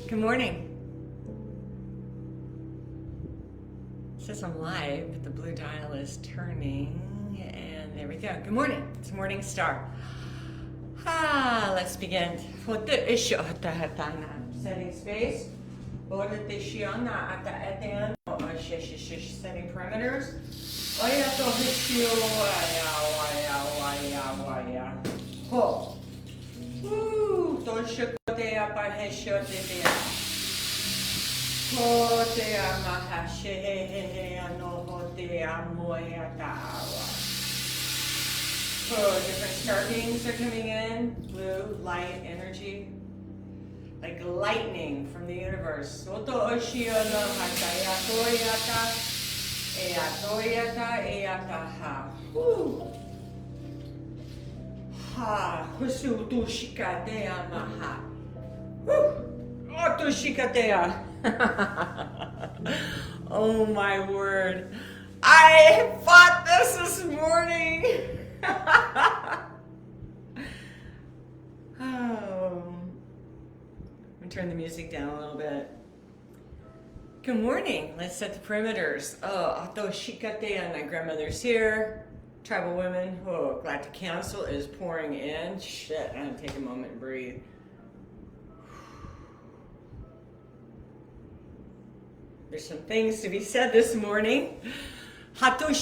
Good morning. It says I'm live, but the blue dial is turning, and there we go. Good morning. It's MorningStar. Let's begin. Setting space. Setting perimeters. Different star beings are coming in. Blue, light, energy. Like lightning from the universe. Oh my word. I fought this morning. I'm gonna turn the music down a little bit. Good morning. Let's set the perimeters. My grandmother's here. Tribal women. Galactic Council is pouring in. Shit, I'm gonna take a moment and breathe. There's some things to be said this morning. Tapping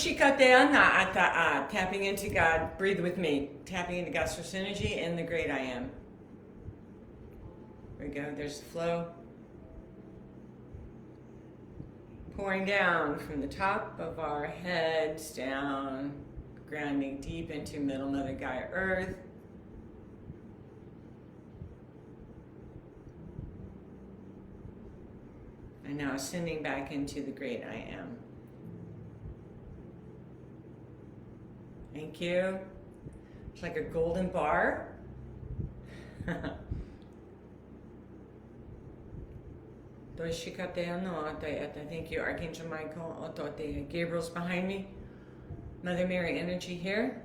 into God. Breathe with me. Tapping into God's source energy and the great I am. There we go. There's the flow. Pouring down from the top of our heads down, grounding deep into Middle Mother Gaia Earth. And now ascending back into the great I am. Thank you. It's like a golden bar. Thank you, Archangel Michael. Gabriel's behind me. Mother Mary energy here.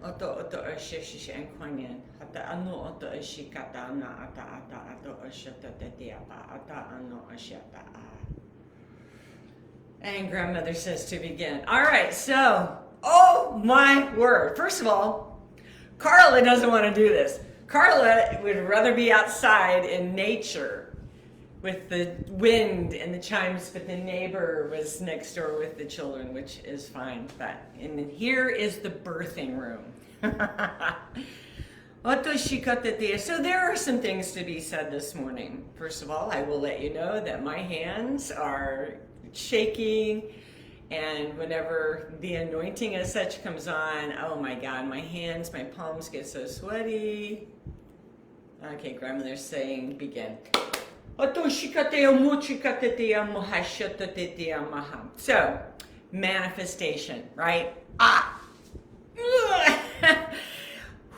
And grandmother says to begin. All right, so, oh my word. First of all, Carla doesn't want to do this. Carla would rather be outside in nature with the wind and the chimes, but the neighbor was next door with the children, which is fine. And here is the birthing room. So there are some things to be said this morning. First of all, I will let you know that my hands are shaking, and whenever the anointing as such comes on, oh my God, my hands, my palms get so sweaty. Okay, grandmother's saying begin. So, manifestation, right? I'm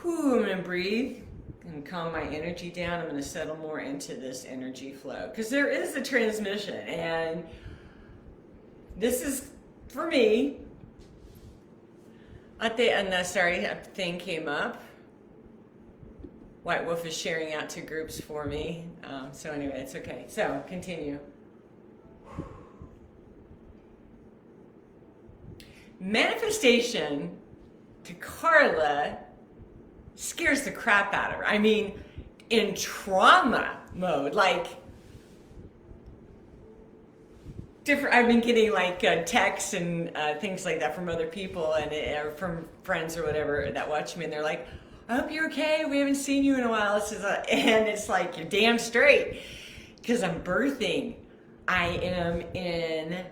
gonna breathe and calm my energy down. I'm gonna settle more into this energy flow because there is a transmission, and this is for me. A thing came up. White Wolf is sharing out to groups for me. So anyway, it's okay. So continue. Manifestation to Carla scares the crap out of her. I mean, in trauma mode, like different. I've been getting like texts and things like that from other people and from friends or whatever that watch me, and they're like, I hope you're okay. We haven't seen you in a while. And it's like, you're damn straight. Because I'm birthing. I am in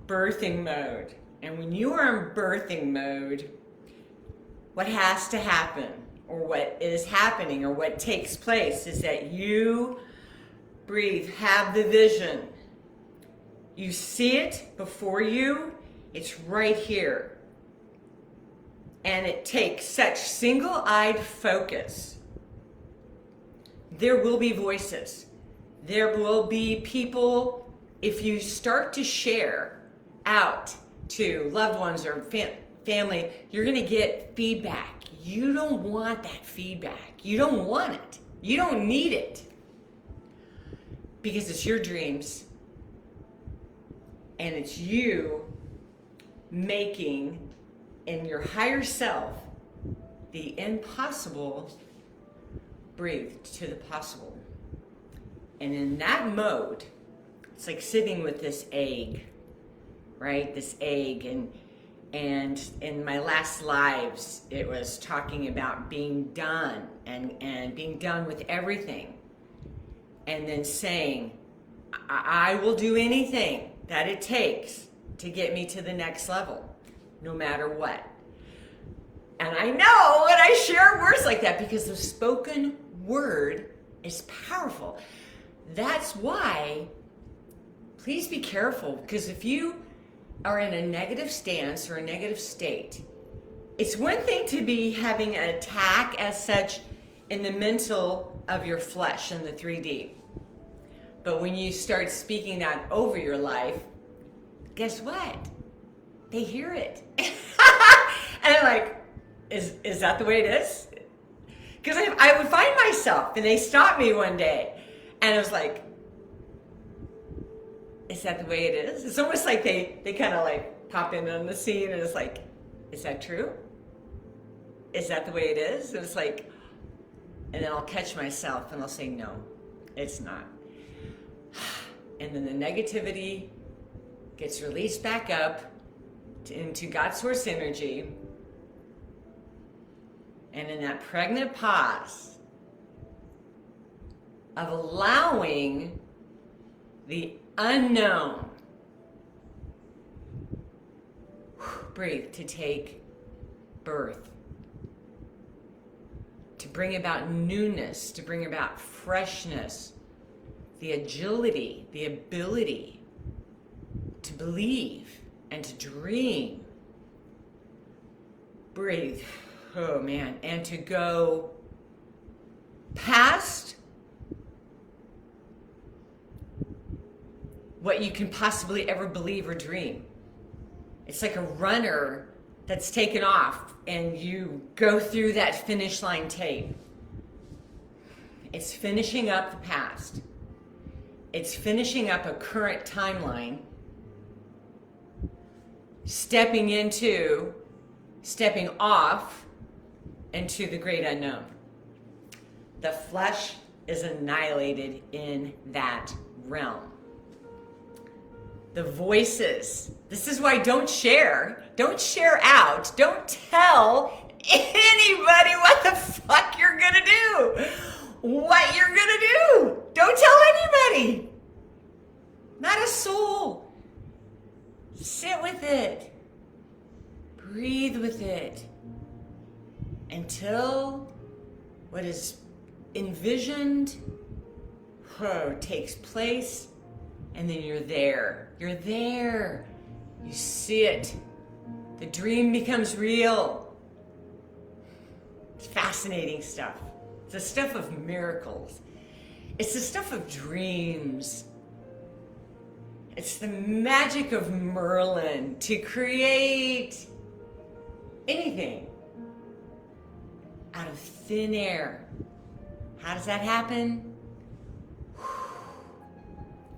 birthing mode. And when you are in birthing mode, what has to happen, or what is happening, or what takes place, is that you breathe, have the vision. You see it before you. It's right here. And it takes such single-eyed focus. There will be voices. There will be people, if you start to share out to loved ones or family, you're going to get feedback. You don't want that feedback. You don't want it. You don't need it. because it's your dreams and it's you making in your higher self the impossible breathe to the possible. And in that mode, it's like sitting with this egg, right? This egg. And in my last lives, it was talking about being done and being done with everything. And then saying, I will do anything that it takes to get me to the next level, no matter what. And I know when I share words like that, because the spoken word is powerful. That's why, please be careful, because if you are in a negative stance or a negative state, it's one thing to be having an attack as such in the mental of your flesh in the 3D. But when you start speaking that over your life, guess what? They hear it. And I'm like, is that the way it is? Because I would find myself, and they stopped me one day, and I was like, is that the way it is? It's almost like they kind of like pop in on the scene, and it's like, is that true? Is that the way it is? And it's like, and then I'll catch myself, and I'll say, no, it's not. And then the negativity gets released back up into God's source energy. And in that pregnant pause of allowing the unknown, breathe, to take birth, to bring about newness, to bring about freshness, the agility, the ability to believe and to dream. Breathe. Oh man. And to go past what you can possibly ever believe or dream. It's like a runner that's taken off and you go through that finish line tape. It's finishing up the past. It's finishing up a current timeline, stepping off into the great unknown. The flesh is annihilated in that realm. The voices, this is why don't share out, don't tell anybody what the fuck you're gonna do, what you're gonna do. Don't tell anybody, not a soul. Sit with it, breathe with it, until what is envisioned takes place, and then you're there. You're there. You see it. The dream becomes real. It's fascinating stuff. It's the stuff of miracles. It's the stuff of dreams. It's the magic of Merlin to create anything out of thin air. How does that happen?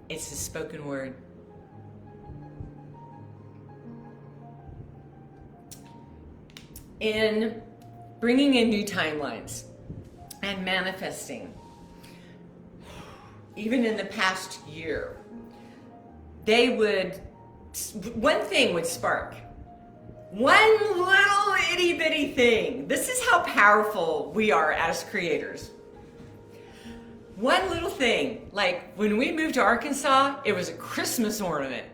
It's the spoken word. In bringing in new timelines and manifesting, even in the past year, one thing would spark. One little itty bitty thing. This is how powerful we are as creators. One little thing, like when we moved to Arkansas, it was a Christmas ornament.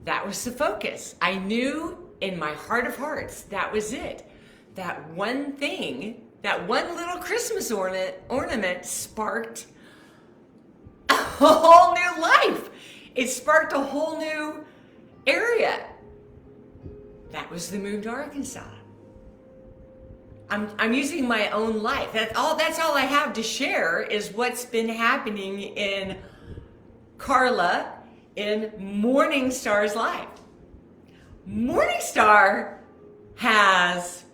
That was the focus. I knew in my heart of hearts, that was it. That one thing, that one little Christmas ornament sparked a whole new life. It sparked a whole new area. That was the move to Arkansas. I'm using my own life. That's all I have to share is what's been happening in Carla in MorningStar's life. MorningStar has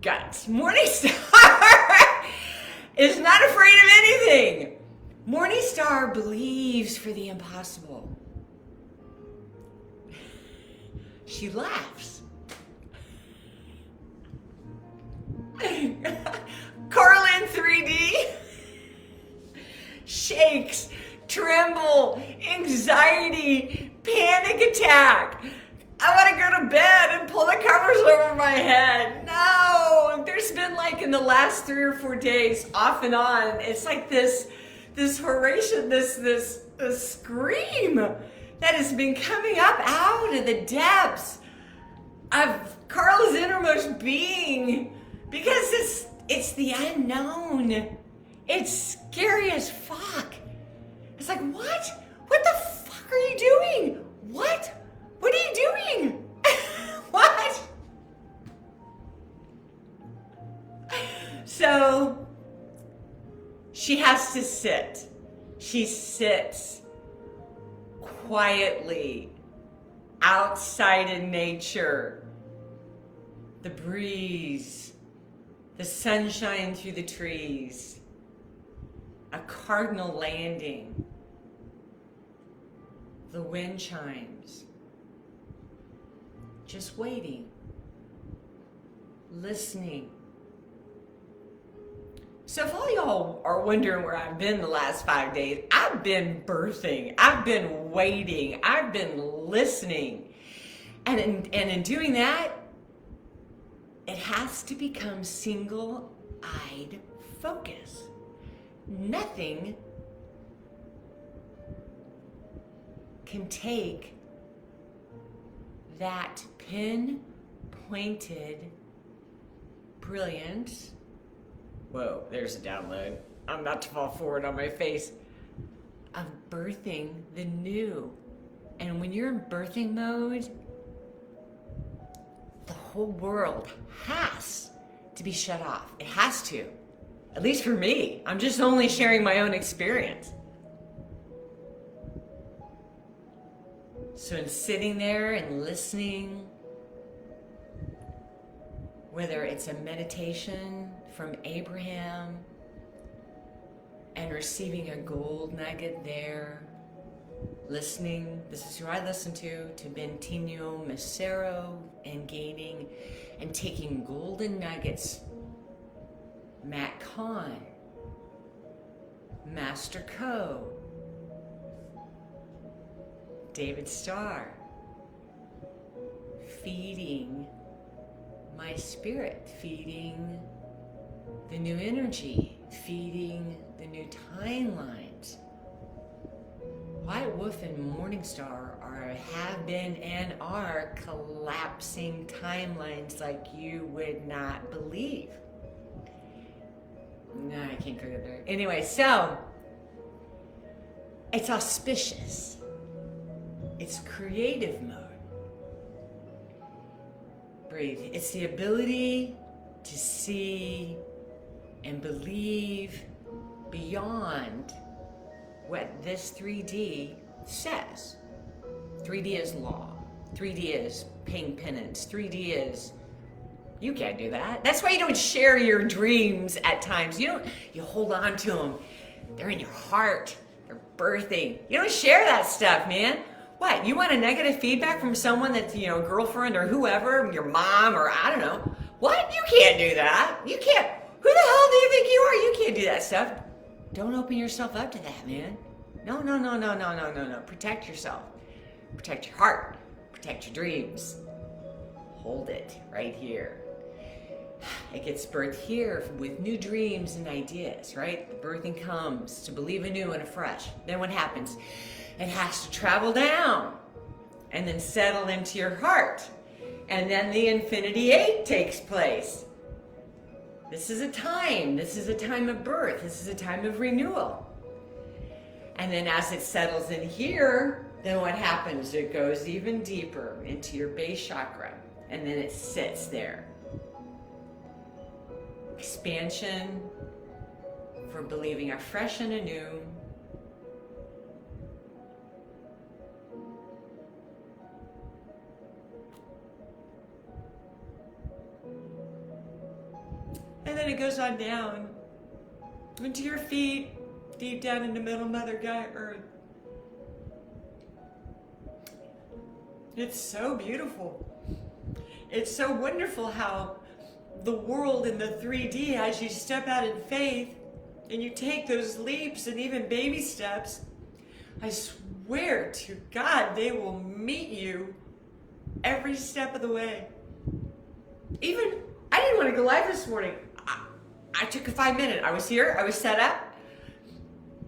guts. MorningStar is not afraid of anything. MorningStar believes for the impossible. She laughs. Carlin 3D shakes, tremble, anxiety, panic attack. I want to go to bed and pull the covers over my head. No, there's been like in the last 3 or 4 days, off and on, it's like this horation, this scream that has been coming up out of the depths of Carla's innermost being, because it's the unknown. It's scary as fuck. It's like, what? What the fuck are you doing? What? What are you doing? What? So she has to sit. She sits quietly outside in nature. The breeze, the sunshine through the trees, a cardinal landing, the wind chimes, just waiting, listening. So if all y'all are wondering where I've been the last 5 days, I've been birthing, I've been waiting, I've been listening. And in doing that, it has to become single-eyed focus. Nothing can take that pinpointed brilliance. Whoa, there's a download. I'm about to fall forward on my face. Of birthing the new. And when you're in birthing mode, the whole world has to be shut off. It has to. At least for me. I'm just only sharing my own experience. So in sitting there and listening, whether it's a meditation from Abraham and receiving a gold nugget there, listening, this is who I listen to Bentinho Massaro, and gaining and taking golden nuggets, Matt Kahn, Master Co, David Starr, feeding my spirit, feeding the new energy, feeding the new timelines. White Wolf and MorningStar have been and are collapsing timelines like you would not believe. No, I can't go there. Anyway, so it's auspicious. It's creative mode. Breathe. It's the ability to see and believe beyond what this 3D says. 3D is law. 3D is paying penance. 3D is, you can't do that. That's why you don't share your dreams at times. You hold on to them. They're in your heart. They're birthing. You don't share that stuff, man. What? You want a negative feedback from someone that's, girlfriend or whoever, your mom or I don't know. What? You can't do that. You can't. Who the hell do you think you are? You can't do that stuff. Don't open yourself up to that, man. No. Protect yourself. Protect your heart. Protect your dreams. Hold it right here. It gets birthed here with new dreams and ideas, right? The birthing comes to believe anew and afresh. Then what happens? It has to travel down and then settle into your heart. And then the Infinity 8 takes place. This is a time of birth. This is a time of renewal. And then as it settles in here, then what happens? It goes even deeper into your base chakra. And then it sits there. Expansion for believing afresh and anew. And then it goes on down into your feet, deep down in the middle, Mother Gaia Earth. It's so beautiful. It's so wonderful how the world in the 3D, as you step out in faith and you take those leaps and even baby steps, I swear to God, they will meet you every step of the way. Even, I didn't want to go live this morning. I took a 5-minute. I was here. I was set up.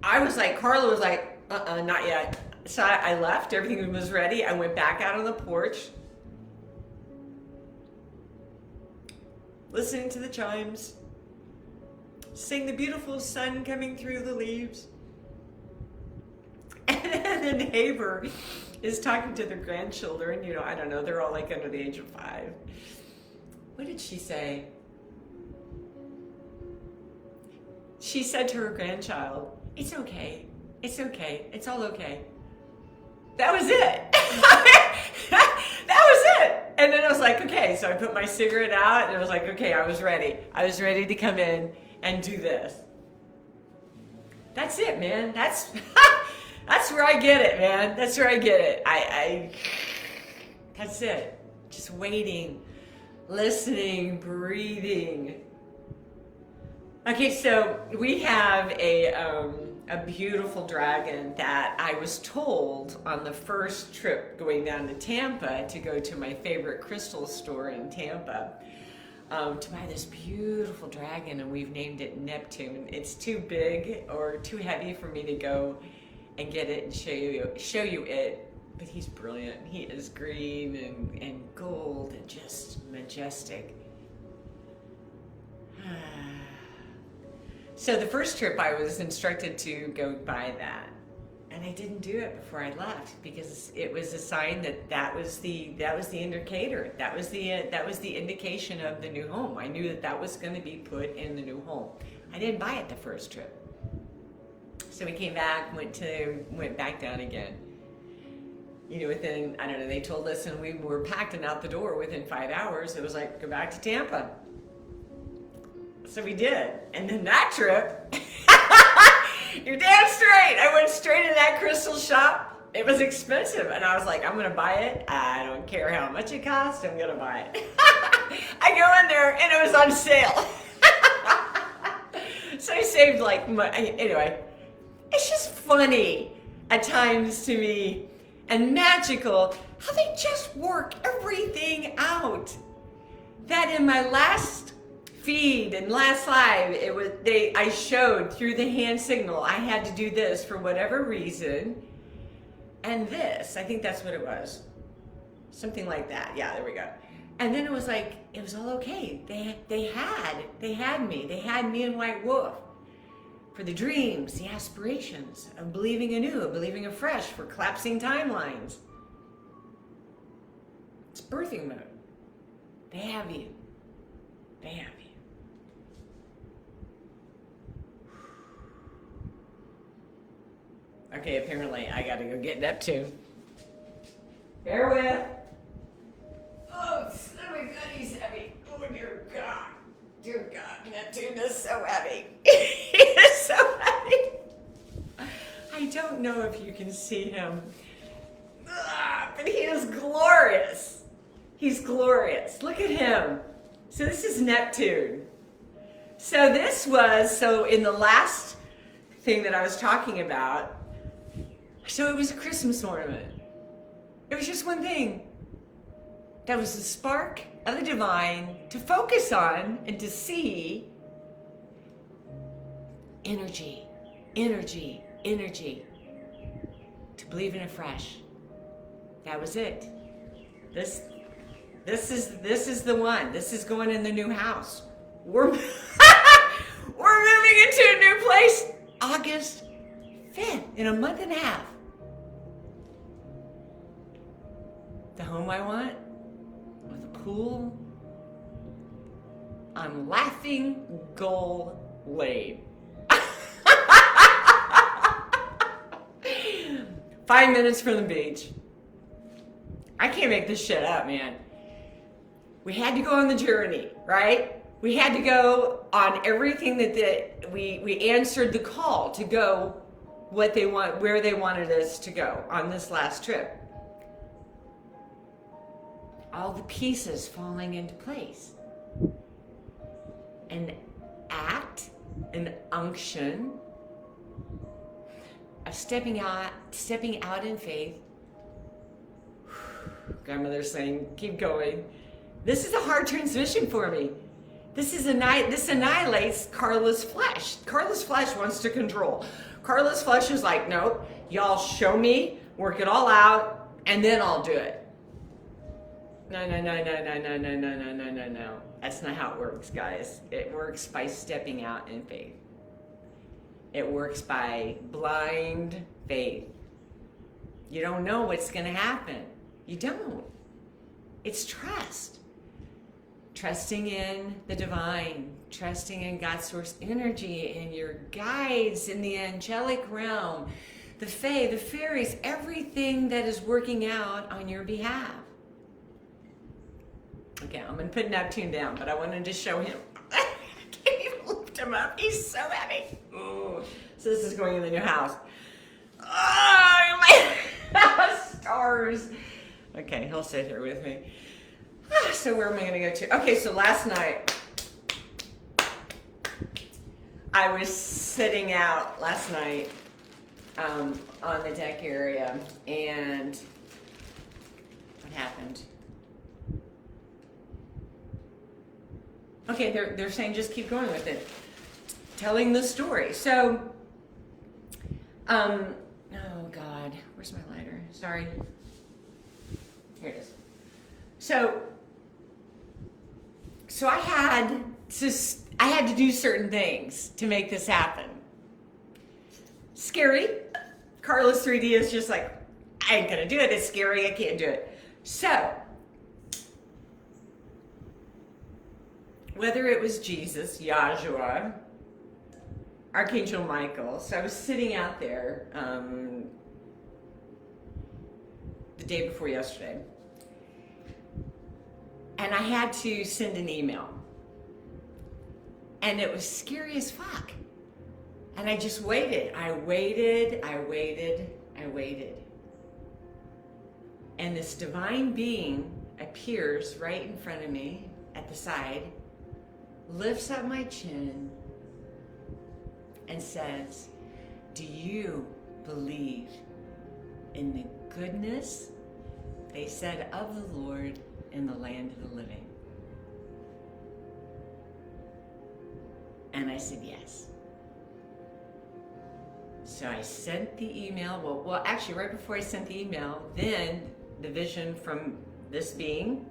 I was like, Carla was like, not yet. So I left. Everything was ready. I went back out on the porch, listening to the chimes, seeing the beautiful sun coming through the leaves. And then the neighbor is talking to their grandchildren. You know, I don't know. They're all like under the age of 5. What did she say? She said to her grandchild, "It's okay. It's okay. It's all okay." That was it. That was it. And then I was like, okay. So I put my cigarette out and I was like, okay, I was ready. I was ready to come in and do this. That's it, man. That's where I get it, man. That's where I get it. That's it. Just waiting, listening, breathing. Okay, so we have a beautiful dragon that I was told on the first trip going down to Tampa to go to my favorite crystal store in Tampa to buy this beautiful dragon, and we've named it Neptune. It's too big or too heavy for me to go and get it and show you it, but he's brilliant. He is green and gold and just majestic. So the first trip I was instructed to go buy that, and I didn't do it before I left because it was a sign that was the indicator. That was the indication of the new home. I knew that was going to be put in the new home. I didn't buy it the first trip. So we came back, went back down again. You know, within, I don't know, they told us, and we were packed and out the door within 5 hours. It was like, go back to Tampa. So we did. And then that trip, you're damn straight. I went straight to that crystal shop. It was expensive. And I was like, I'm going to buy it. I don't care how much it costs. I'm going to buy it. I go in there and it was on sale. So I saved anyway, it's just funny at times to me and magical how they just work everything out. That in my last feed and last live, I showed through the hand signal I had to do this for whatever reason, and this, I think that's what it was, something like that. Yeah, there we go. And then it was like, it was all okay. They had me in White Wolf for the dreams, the aspirations of believing anew, of believing afresh, for collapsing timelines. It's birthing mode. They have you. They have you. Okay, apparently I gotta go get Neptune. Bear with. Oh, my God, he's heavy. Oh, dear God. Dear God, Neptune is so heavy. He is so heavy. I don't know if you can see him, but he is glorious. He's glorious. Look at him. So this is Neptune. So in the last thing that I was talking about, so it was a Christmas ornament. It was just one thing. That was the spark of the divine to focus on and to see energy, energy, energy, to believe in afresh. That was it. This is the one. This is going in the new house. We're moving into a new place August 5th, in a month and a half. The home I want, with a pool on Laughing Gull Lane. 5 minutes from the beach. I can't make this shit up, man. We had to go on the journey, right? we had to go on everything that we answered the call to go where they wanted us to go on this last trip. All the pieces falling into place. An act, an unction, of stepping out in faith. Grandmother's saying, keep going. This is a hard transition for me. This annihilates Carla's flesh. Carla's flesh wants to control. Carla's flesh is like, nope, y'all show me, work it all out, and then I'll do it. No. That's not how it works, guys. It works by stepping out in faith. It works by blind faith. You don't know what's going to happen. You don't. It's trust. Trusting in the divine, trusting in God's source energy, in your guides, in the angelic realm, the fae, the fairies, everything that is working out on your behalf. Okay, I'm going to put Neptune down, but I wanted to show him. I can't even lift him up. He's so heavy. Ooh. So this is going in the new house. Oh, my stars. Okay, he'll sit here with me. So where am I going to go to? Okay, so last night, I was sitting out last night on the deck area, and what happened? Okay, they're saying just keep going with it. Telling the story. So, oh God, where's my lighter? Sorry. Here it is. So I had to do certain things to make this happen. Scary. Carlos 3D is just like, I ain't gonna do it. It's scary. I can't do it. So, whether it was Jesus, Yahshua, Archangel Michael. So I was sitting out there the day before yesterday, and I had to send an email, and it was scary as fuck. And I just waited. I waited. And this divine being appears right in front of me at the side, lifts up my chin, and says, do you believe in the goodness, they said, of the Lord in the land of the living? And I said, yes. So I sent the email. Well, actually, right before I sent the email, then the vision from this being,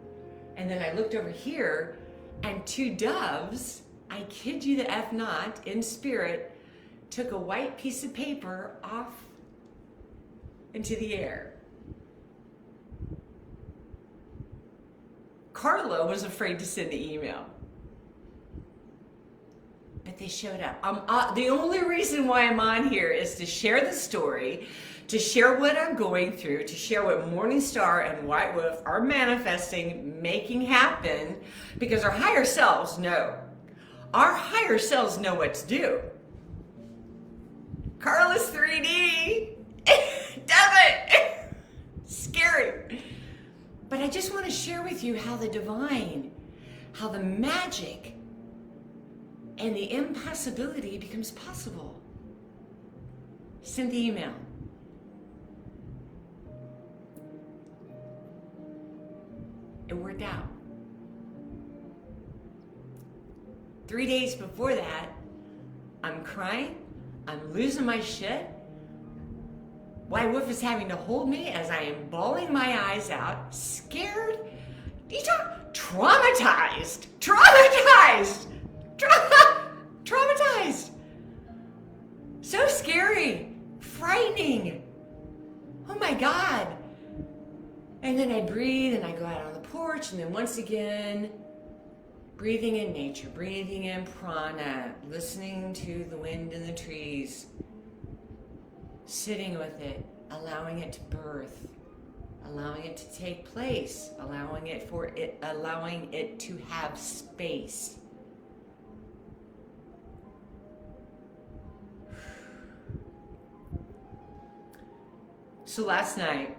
and then I looked over here, and two doves, I kid you the F not, in spirit, took a white piece of paper off into the air. Carla was afraid to send the email, but they showed up. The only reason why I'm on here is to share the story, to share what I'm going through, to share what MorningStar and White Wolf are manifesting, making happen, because our higher selves know. Our higher selves know what to do. Carlos 3D does it. Scary. But I just want to share with you how the divine, how the magic and the impossibility becomes possible. Send the email. It worked out. 3 days before that, I'm crying. I'm losing my shit. White Wolf is having to hold me as I am bawling my eyes out, scared. You talk traumatized. Traumatized. So scary. Frightening. Oh my God. And then I breathe and I go out on the porch, and then once again, breathing in nature, breathing in prana, listening to the wind in the trees, sitting with it, allowing it to birth, allowing it to take place, allowing it to have space. So last night,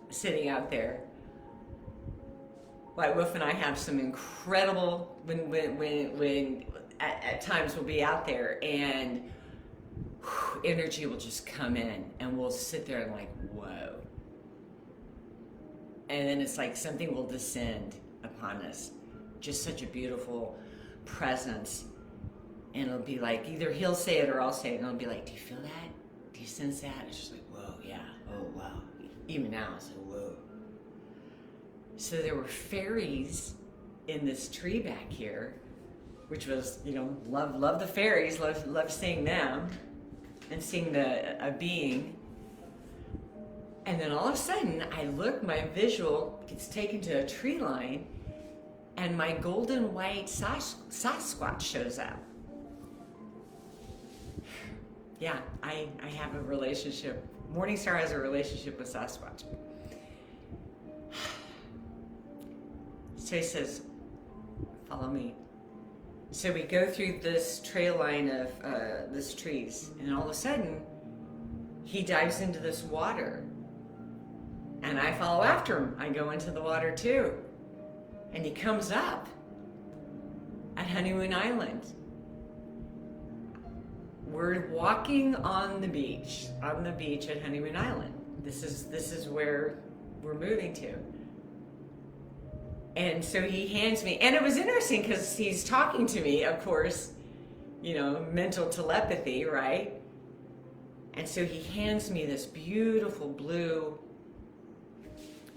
sitting out there, White Wolf and I have some incredible, when at times we'll be out there and energy will just come in and we'll sit there and like, whoa. And then it's like something will descend upon us. Just such a beautiful presence. And it'll be like, either he'll say it or I'll say it, and I'll be like, do you feel that? Do you sense that? It's just like, whoa, yeah, oh, wow. Even now, it's like, whoa. So there were fairies in this tree back here, which was, love the fairies, love seeing them and seeing a being. And then all of a sudden, I look, my visual gets taken to a tree line, and my golden white Sasquatch shows up. Yeah, I have a relationship. MorningStar has a relationship with Sasquatch. So he says, follow me. So we go through this trail line of this trees, and all of a sudden, he dives into this water. And I follow after him. I go into the water too. And he comes up at Honeymoon Island. We're walking on the beach at Honeymoon Island. This is where we're moving to. And so he hands me, and it was interesting because he's talking to me, of course, mental telepathy, right? And so he hands me this beautiful blue,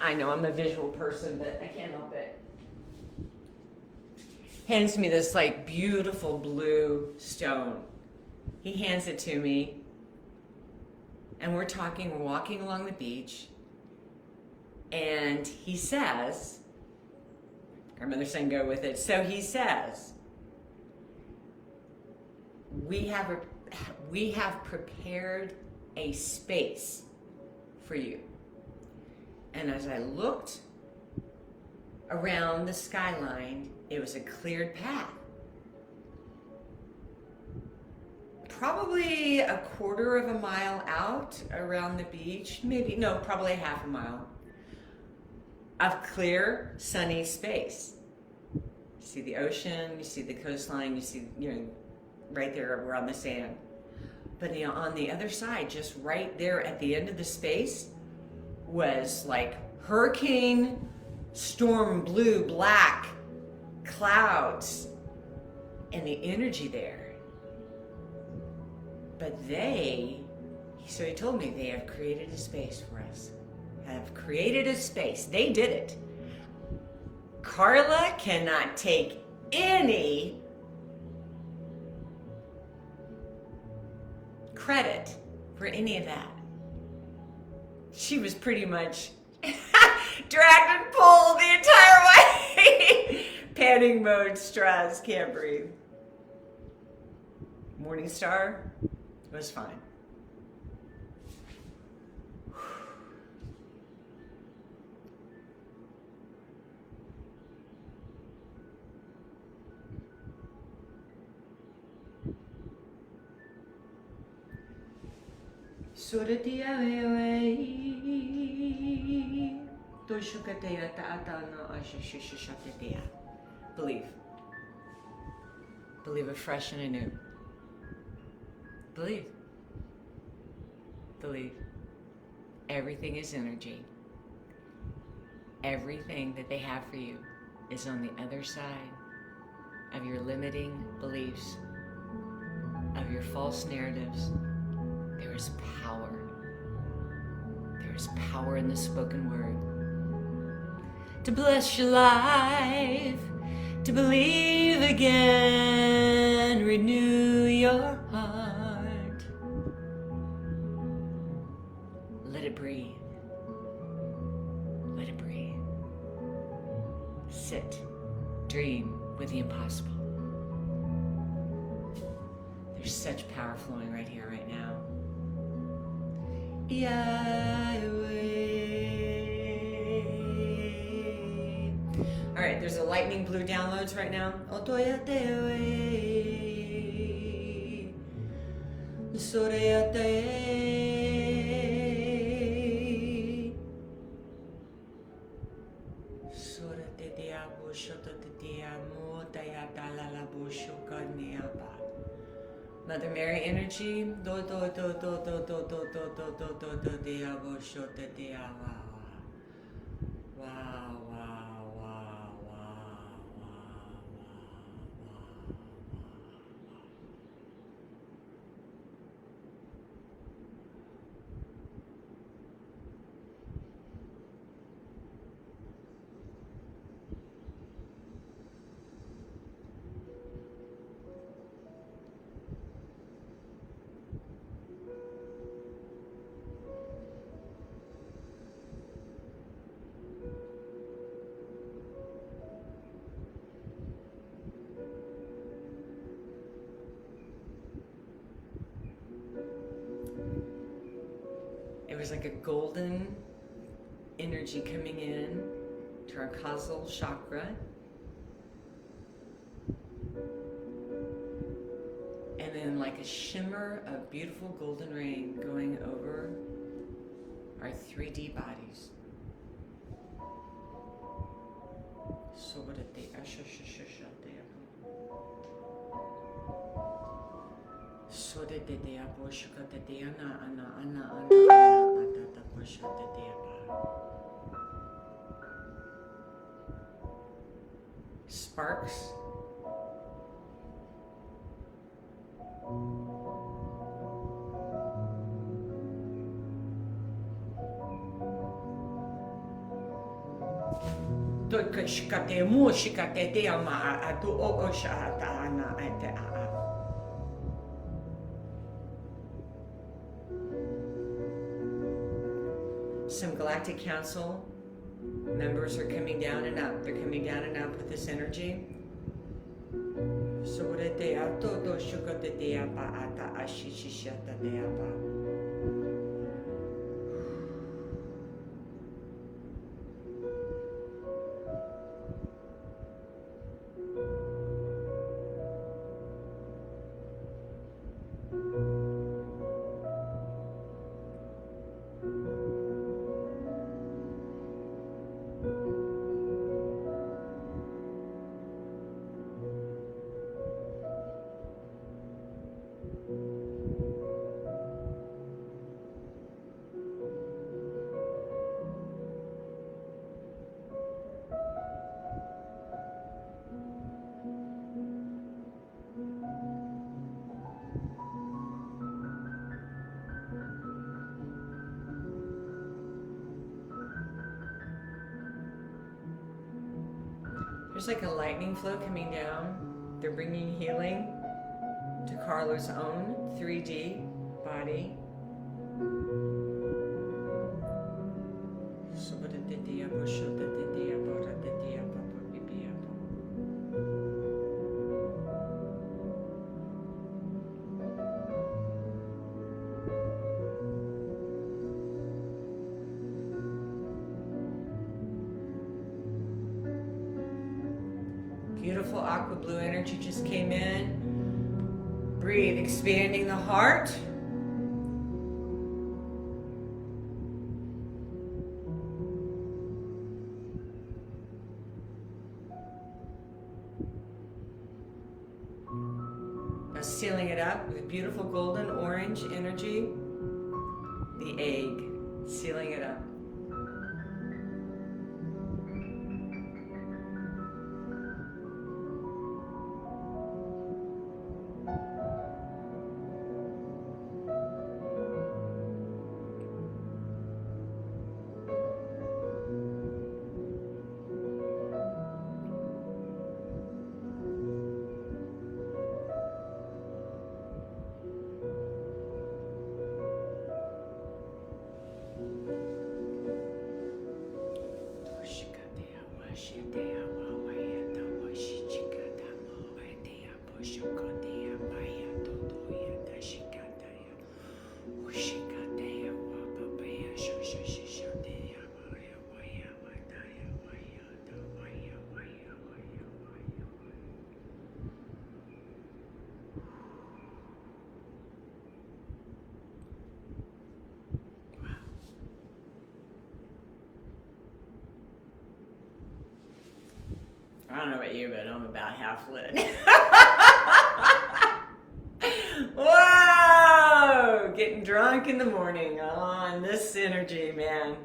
I know I'm a visual person, but I can't help it. Hands me this like beautiful blue stone. He hands it to me, and we're walking along the beach, and he says, our mother saying go with it. So he says, we have prepared a space for you. And as I looked around the skyline, it was a cleared path. Probably a quarter of a mile out around the beach, probably half a mile of clear, sunny space. You see the ocean, you see the coastline, you see, right there, we're on the sand. But on the other side, just right there at the end of the space, was like hurricane, storm, blue, black clouds, and the energy there. But so he told me they have created a space for us. Have created a space. They did it. Carla cannot take any credit for any of that. She was pretty much dragged and pulled the entire way. Panic mode, stress, can't breathe. MorningStar was fine. Believe. Believe afresh and anew. Believe. Believe. Everything is energy. Everything that they have for you is on the other side of your limiting beliefs, of your false narratives. There is power. There is power in the spoken word. To bless your life, to believe again, renew your heart. Let it breathe. Let it breathe. Sit, dream with the impossible. There's such power flowing right here, right now. All right, there's a lightning blue downloads right now. Mother Mary energy. Do do do do do do do do do do do do dia bo sho te dia wow wow wow wow wow wow wow. It was like a golden energy coming in to our causal chakra. And then like a shimmer of beautiful golden rain going over our 3D bodies. So what did they so did they aboshka de ana sparks. Shikate mu shikate te ama atu o shata ana ate a. Some Galactic Council members are coming down and up. They're coming down and up with this energy. So what te ato do shukate te apa ata ashishishata te apa. There's like a lightning flow coming down. They're bringing healing to Carla's own 3D body. Beautiful aqua blue energy just came in. Breathe, expanding the heart. Now sealing it up with beautiful golden orange energy. The egg, sealing it up. I don't know about you, but I'm about half lit. Whoa! drunk in the morning on this energy, man.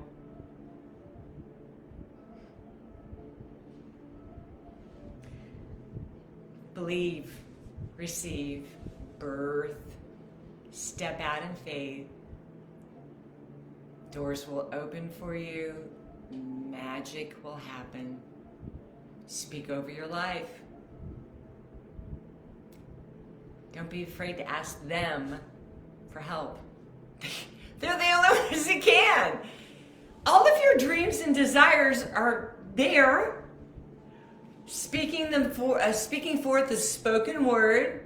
Believe, receive, birth, step out in faith. Doors will open for you. Magic will happen. Speak over your life. Don't be afraid to ask them for help. They're the only ones that can. All of your dreams and desires are there. Speaking forth the spoken word.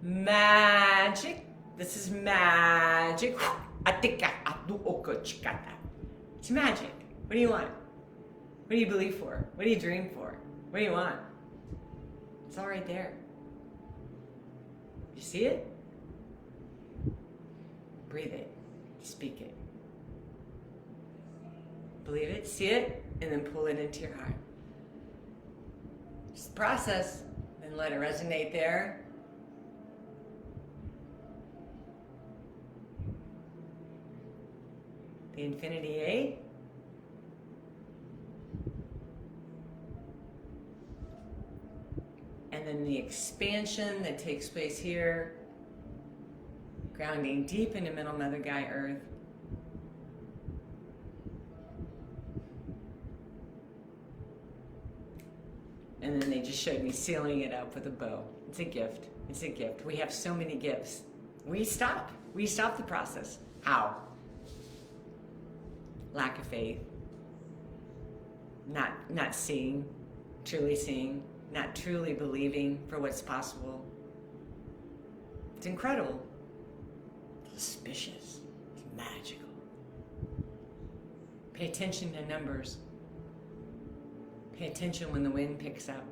Magic. This is magic. It's magic. What do you want? What do you believe for? What do you dream for? What do you want? It's all right there. You see it? Breathe it. Speak it. Believe it, see it, and then pull it into your heart. Just the process, then let it resonate there. The Infinity Eight. And then the expansion that takes place here, grounding deep into Middle Mother Gaia Earth. And then they just showed me sealing it up with a bow. It's a gift. It's a gift. We have so many gifts. We stop the process. How? Lack of faith. Not seeing, truly seeing. Not truly believing for what's possible. It's incredible. It's auspicious. It's magical. Pay attention to numbers. Pay attention when the wind picks up.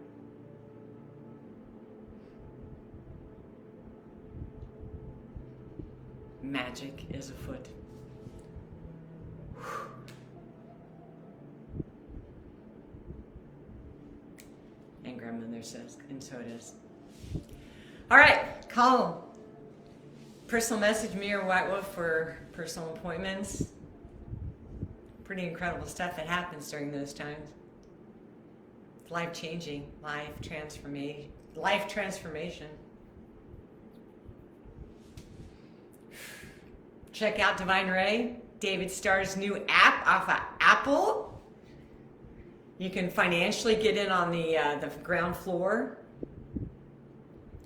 Magic is afoot. And grandmother says, and so it is. All right, call. Personal message, me or White Wolf for personal appointments. Pretty incredible stuff that happens during those times. It's life-changing, life transformation. Check out Divine Ray, David Starr's new app off of Apple. You can financially get in on the ground floor.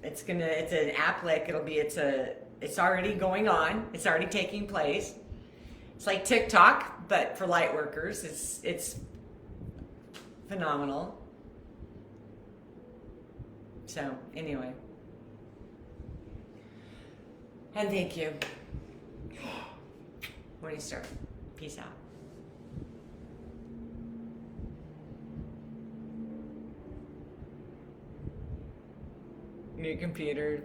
It's an app like it's already going on. It's already taking place. It's like TikTok, but for light workers. It's phenomenal. So anyway, and thank you. MorningStar. Peace out. New computer.